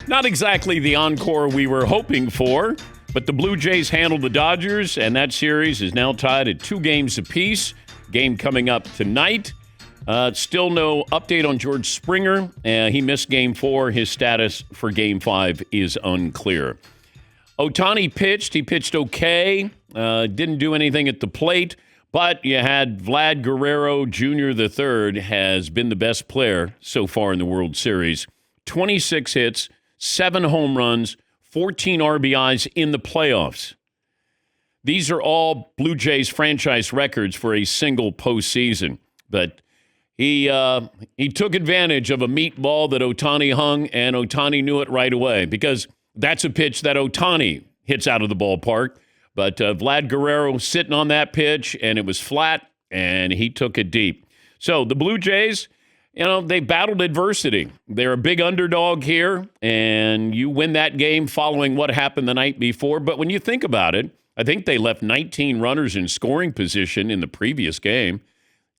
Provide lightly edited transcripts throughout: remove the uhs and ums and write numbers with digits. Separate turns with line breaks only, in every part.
Not exactly the encore we were hoping for, but the Blue Jays handled the Dodgers, and that series is now tied at 2 games apiece. Game coming up tonight. Still no update on George Springer. He missed Game 4. His status for Game 5 is unclear. Ohtani pitched. He pitched okay. Didn't do anything at the plate. But you had Vlad Guerrero Jr. III has been the best player so far in the World Series. 26 hits, 7 home runs, 14 RBIs in the playoffs. These are all Blue Jays franchise records for a single postseason. But he took advantage of a meatball that Ohtani hung, and Ohtani knew it right away because that's a pitch that Ohtani hits out of the ballpark. But Vlad Guerrero sitting on that pitch, and it was flat, and he took it deep. So the Blue Jays, they battled adversity. They're a big underdog here, and you win that game following what happened the night before. But when you think about it, I think they left 19 runners in scoring position in the previous game.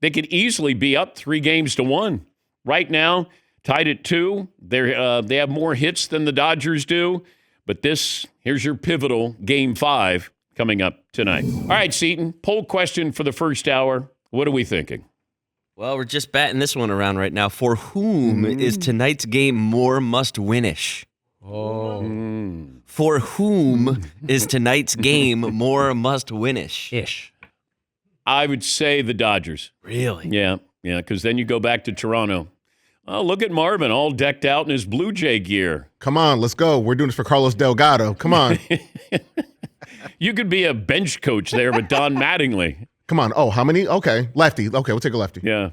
They could easily be up 3-1. Right now, tied at 2. They have more hits than the Dodgers do. But here's your pivotal Game 5 coming up tonight. All right, Seton, poll question for the first hour. What are we thinking?
Well, we're just batting this one around right now. For whom is tonight's game more must-winish? For whom is tonight's game more must-winish?
Ish.
I would say the Dodgers.
Really?
Yeah, because then you go back to Toronto. Oh, look at Marvin, all decked out in his Blue Jay gear.
Come on, let's go. We're doing this for Carlos Delgado. Come on.
You could be a bench coach there, but Don Mattingly.
Come on. Oh, how many? Okay. Lefty. Okay, we'll take a lefty.
Yeah.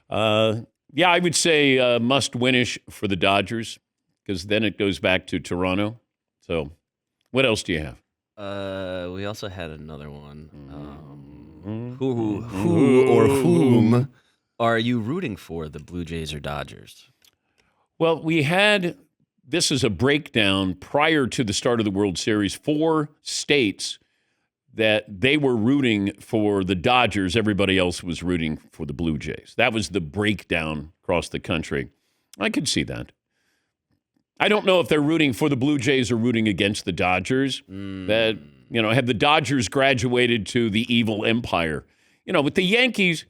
I would say must-winish for the Dodgers because then it goes back to Toronto. So what else do you have?
We also had another one. Who or whom are you rooting for, the Blue Jays or Dodgers?
Well, this is a breakdown prior to the start of the World Series. 4 states that they were rooting for the Dodgers. Everybody else was rooting for the Blue Jays. That was the breakdown across the country. I could see that. I don't know if they're rooting for the Blue Jays or rooting against the Dodgers. That, have the Dodgers graduated to the evil empire? With the Yankees,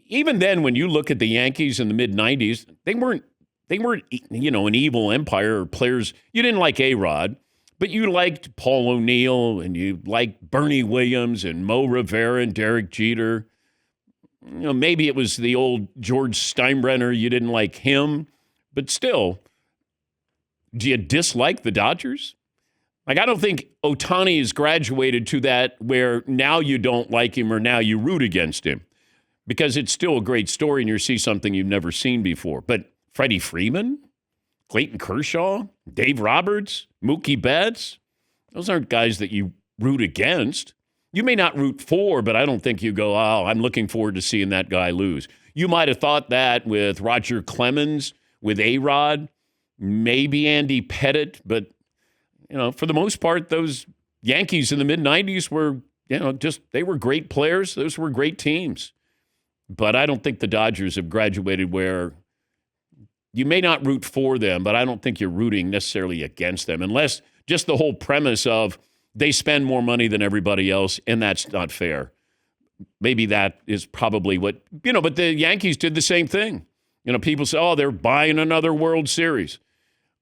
even then when you look at the Yankees in the mid-'90s, they weren't an evil empire or players. You didn't like A-Rod, but you liked Paul O'Neill and you liked Bernie Williams and Mo Rivera and Derek Jeter. Maybe it was the old George Steinbrenner. You didn't like him, but still, do you dislike the Dodgers? I don't think Ohtani has graduated to that where now you don't like him or now you root against him because it's still a great story and you see something you've never seen before. But Freddie Freeman, Clayton Kershaw, Dave Roberts, Mookie Betts, those aren't guys that you root against. You may not root for, but I don't think you go, I'm looking forward to seeing that guy lose. You might have thought that with Roger Clemens, with A-Rod, maybe Andy Pettitte, but for the most part, those Yankees in the mid-'90s were, they were great players. Those were great teams. But I don't think the Dodgers have graduated where you may not root for them, but I don't think you're rooting necessarily against them, unless just the whole premise of they spend more money than everybody else, and that's not fair. Maybe that is probably what, but the Yankees did the same thing. People say, they're buying another World Series.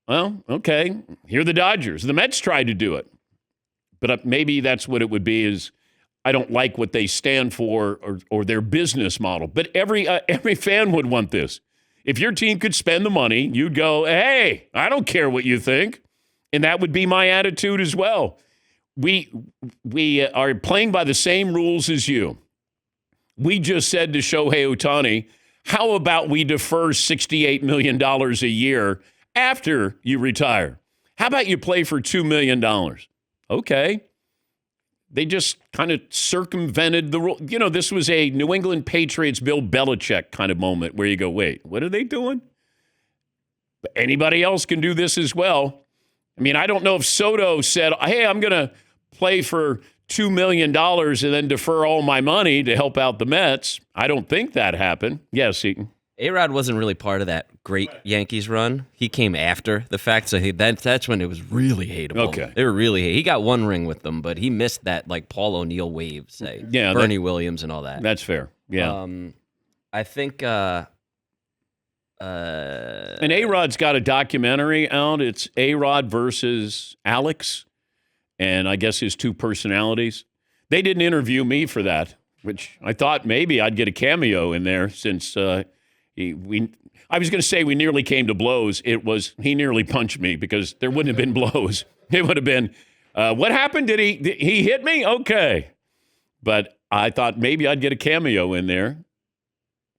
Well, okay, here are the Dodgers. The Mets tried to do it. But maybe that's what it would be is I don't like what they stand for or their business model. But every fan would want this. If your team could spend the money, you'd go, hey, I don't care what you think. And that would be my attitude as well. We are playing by the same rules as you. We just said to Shohei Ohtani, how about we defer $68 million a year after you retire? How about you play for $2 million? Okay. They just kind of circumvented the rule. This was a New England Patriots, Bill Belichick kind of moment where you go, wait, what are they doing? But anybody else can do this as well. I don't know if Soto said, hey, I'm going to play for $2 million and then defer all my money to help out the Mets. I don't think that happened. Yes, Eaton.
A-Rod wasn't really part of that great Yankees run. He came after the fact, so that's when it was really hateable.
Okay.
They were really He got one ring with them, but he missed that, like, Paul O'Neill wave, say.
Yeah,
Bernie Williams and all that.
That's fair. Yeah.
I think...
and A-Rod's got a documentary out. It's A-Rod versus Alex, and I guess his two personalities. They didn't interview me for that, which I thought maybe I'd get a cameo in there since I was going to say we nearly came to blows. It was he nearly punched me because there wouldn't have been blows. It would have been, what happened? Did he hit me? Okay. But I thought maybe I'd get a cameo in there,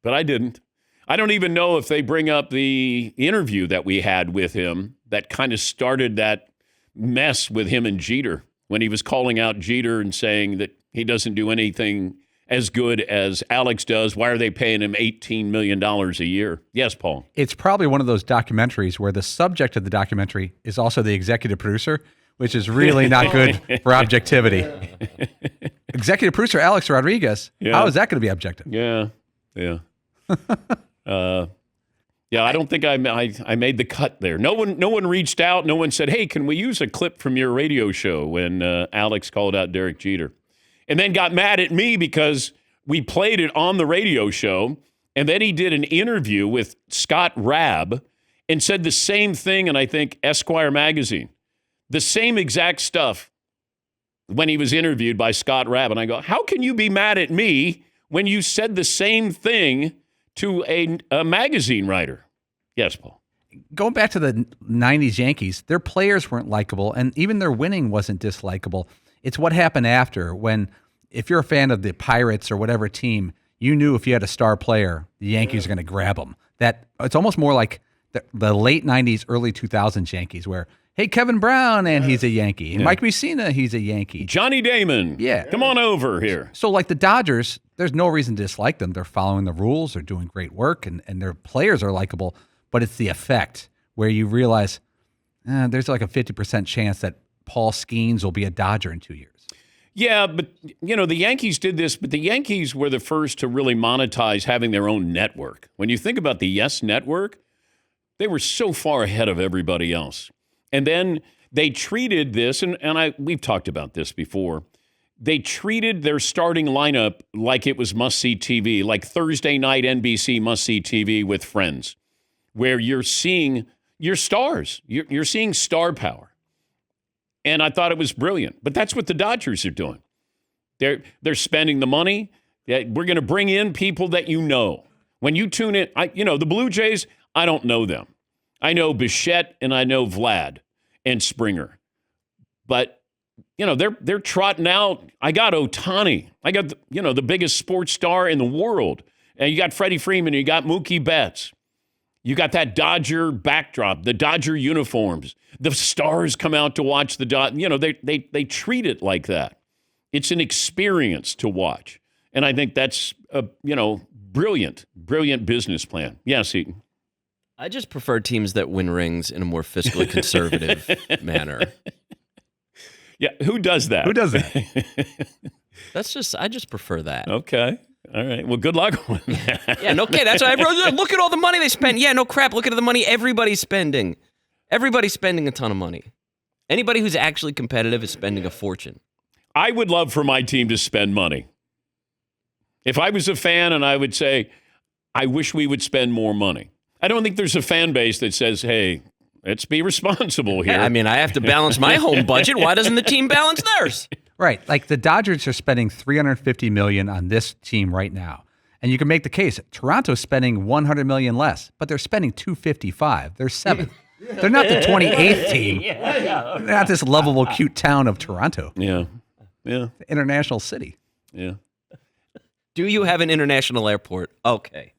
but I didn't. I don't even know if they bring up the interview that we had with him that kind of started that mess with him and Jeter when he was calling out Jeter and saying that he doesn't do anything as good as Alex does. Why are they paying him $18 million a year? Yes, Paul.
It's probably one of those documentaries where the subject of the documentary is also the executive producer, which is really not good for objectivity. Executive producer Alex Rodriguez, how is that going to be objective?
Yeah. Yeah, I don't think I made the cut there. No one reached out. No one said, hey, can we use a clip from your radio show when Alex called out Derek Jeter? And then got mad at me because we played it on the radio show, and then he did an interview with Scott Rabb and said the same thing in, I think, Esquire magazine. The same exact stuff when he was interviewed by Scott Rabb. And I go, how can you be mad at me when you said the same thing to a magazine writer? Yes, Paul.
Going back to the 90s Yankees, their players weren't likable, and even their winning wasn't dislikable. It's what happened after when, if you're a fan of the Pirates or whatever team, you knew if you had a star player, the Yankees are going to grab them. That it's almost more like the late 90s, early 2000s Yankees where, hey, Kevin Brown, and he's a Yankee. And Mike Mussina, he's a Yankee.
Johnny Damon.
Yeah.
Come on over here.
So like the Dodgers, there's no reason to dislike them. They're following the rules. They're doing great work, and their players are likable. But it's the effect where you realize there's like a 50% chance that Paul Skeens will be a Dodger in 2 years.
Yeah, but, the Yankees did this, but the Yankees were the first to really monetize having their own network. When you think about the Yes Network, they were so far ahead of everybody else. And then they treated this, and we've talked about this before, they treated their starting lineup like it was must-see TV, like Thursday night NBC must-see TV with Friends, where you're seeing your stars. You're seeing star power. And I thought it was brilliant. But that's what the Dodgers are doing. They're spending the money. We're going to bring in people that you know. When you tune in, the Blue Jays, I don't know them. I know Bichette and I know Vlad and Springer. But, they're trotting out. I got Ohtani. I got, the biggest sports star in the world. And you got Freddie Freeman. You got Mookie Betts. You got that Dodger backdrop, the Dodger uniforms. The stars come out to watch the they treat it like that. It's an experience to watch. And I think that's a, brilliant business plan. Yes, Eaton.
I just prefer teams that win rings in a more fiscally conservative manner.
Yeah, who does that?
Who does that?
I just prefer that.
Okay. All right. Well, good luck on that.
Yeah, no, okay, that's what I wrote. Look at all the money they spend. Yeah, no crap. Look at the money everybody's spending. Everybody's spending a ton of money. Anybody who's actually competitive is spending a fortune.
I would love for my team to spend money. If I was a fan and I would say, I wish we would spend more money. I don't think there's a fan base that says, hey, let's be responsible here.
Yeah, I mean, I have to balance my home budget. Why doesn't the team balance theirs?
Right. Like the Dodgers are spending $350 million on this team right now. And you can make the case, Toronto's spending $100 million less, but they're spending $255. They're seventh. They're not the 28th team. They're not this lovable, cute town of Toronto.
Yeah.
The international city.
Yeah.
Do you have an international airport? Okay.